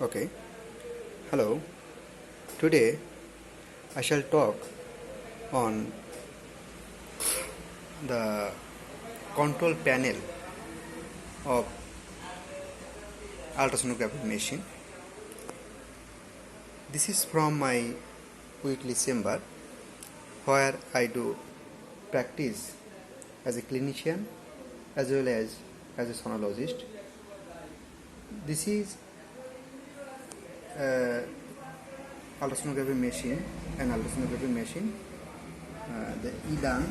Okay, hello. Today I shall talk on the control panel of ultrasonography machine. This is from my weekly chamber where I do practice as a clinician as well as a sonologist. This is ultrasonography machine, the Ilan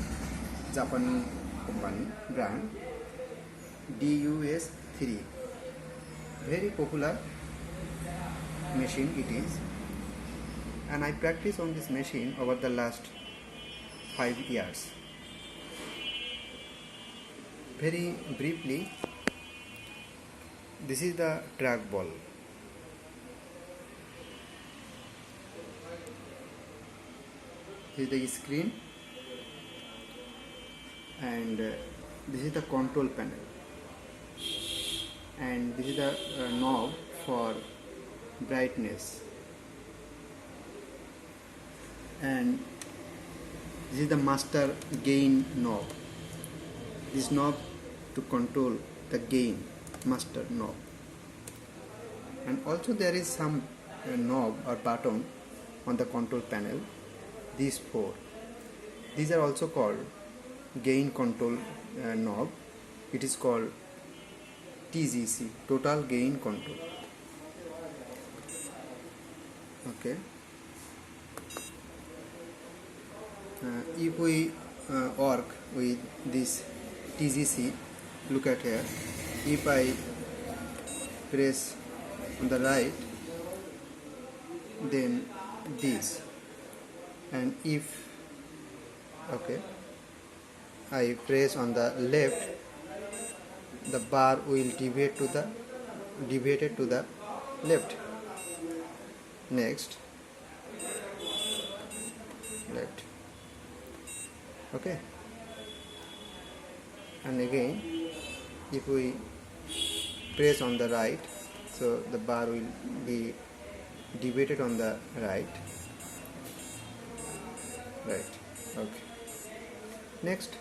Japanese company brand DUS3, very popular machine it is, and I practice on this machine over the last 5 years. Very briefly, this is the trackball. This is the screen, and this is the control panel, and this is the knob for brightness, and this is the master gain knob. This knob to control the gain, master knob, and also there is some knob or button on the control panel. These four, these are also called gain control knob. It is called TGC, total gain control. Okay, if we work with this TGC, look at here. If I press on the right, then this, and if I press on the left, the bar will deviate to the left. Next, left. Okay, and again if we press on the right, so the bar will be deviated on the right. Okay, next,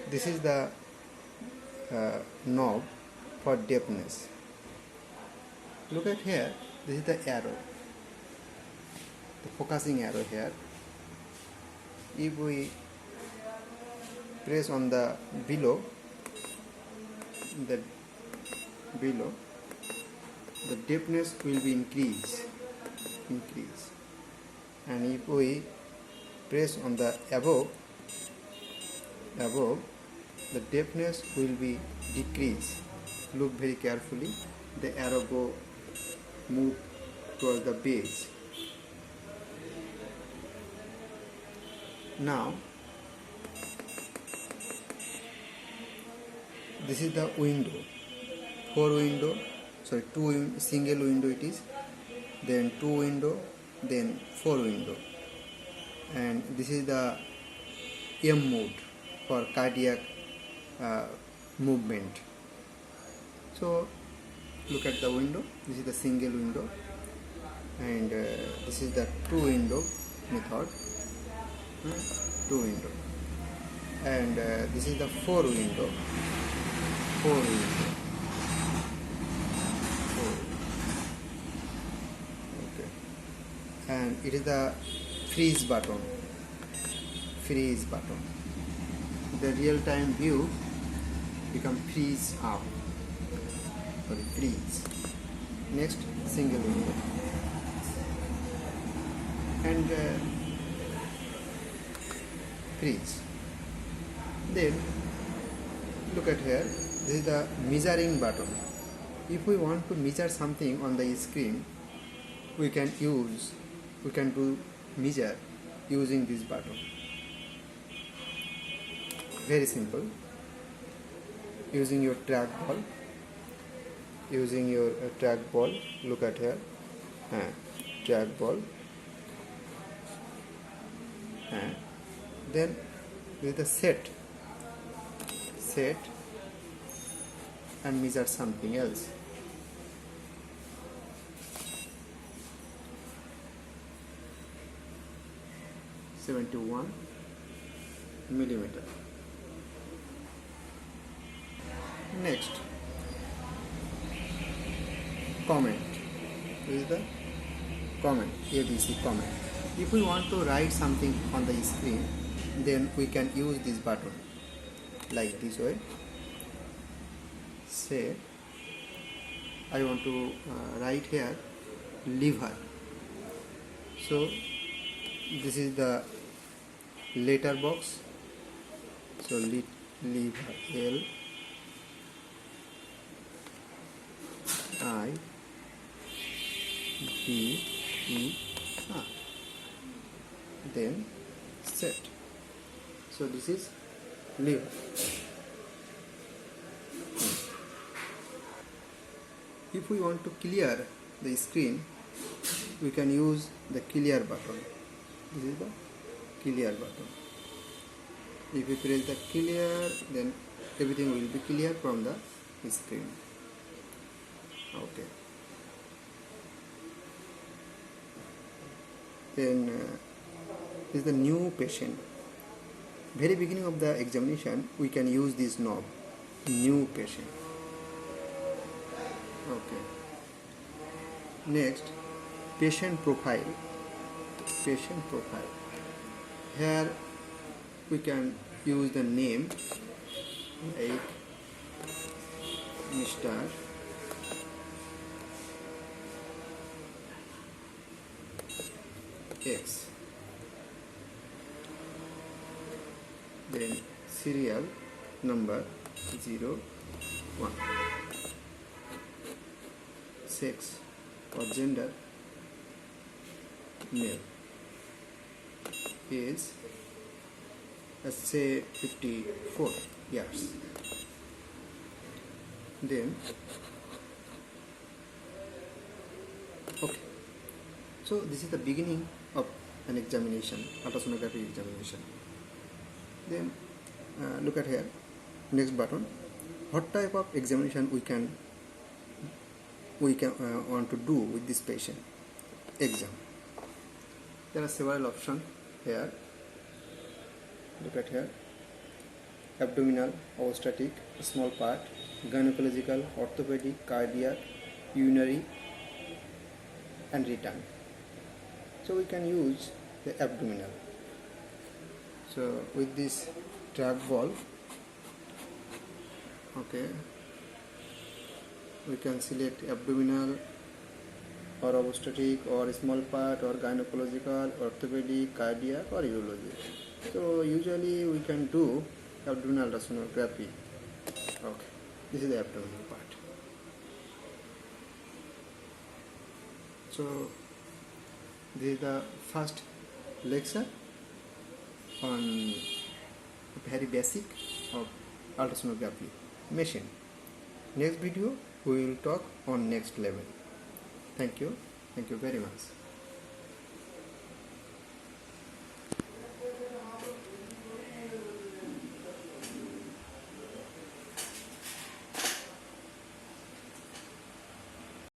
this is the knob for deafness. Look at here, this is the arrow, the focusing arrow here. If we press on the below, the deafness will be increase, and if we press on the above, the deafness will be decrease. Look very carefully, the arrow move towards the base. Now this is the window, two single window it is, then 2 window, then 4 window, and this is the M mode for cardiac movement. So look at the window, this is the single window, and this is the 2 window method, 2 window, and this is the 4 window. Okay, and it is the freeze button. The real-time view become freeze up. Freeze. Next, single window, and freeze. Then look at here, this is the measuring button. If we want to measure something on the screen, we can do measure using this button. Very simple. Using your trackball, look at here, trackball, and then with the set and measure something else. 71 millimeter. Next, comment. This is the comment, ABC comment. If we want to write something on the screen, then we can use this button like this way. Say I want to write here liver. So this is the letter box. So liver, L I V E R. Then set. So this is liver. If we want to clear the screen, we can use the clear button. This is the clear button. If we press the clear, then everything will be clear from the screen. Okay. Then this is the new patient. Very beginning of the examination, we can use this knob, new patient. Okay. Next, patient profile. Patient profile. Here we can use the name like Mr. X. Then serial number 01. Sex or gender male. Age, let's say 54 years. Then okay, so this is the beginning of an examination, ultrasonography examination. Then look at here, next button. What type of examination we can want to do with this patient? Exam. There are several options here. Look at here. Abdominal, obstetric, small part, gynecological, orthopedic, cardiac, urinary, and return. So we can use the abdominal. So with this trap valve, okay, we can select abdominal or obstetric or small part or gynecological, orthopedic, cardiac or urology. So usually we can do abdominal ultrasonography. Okay, this is the abdominal part. So this is the first lecture on very basic of ultrasonography machine. Next video we will talk on next level. Thank you very much.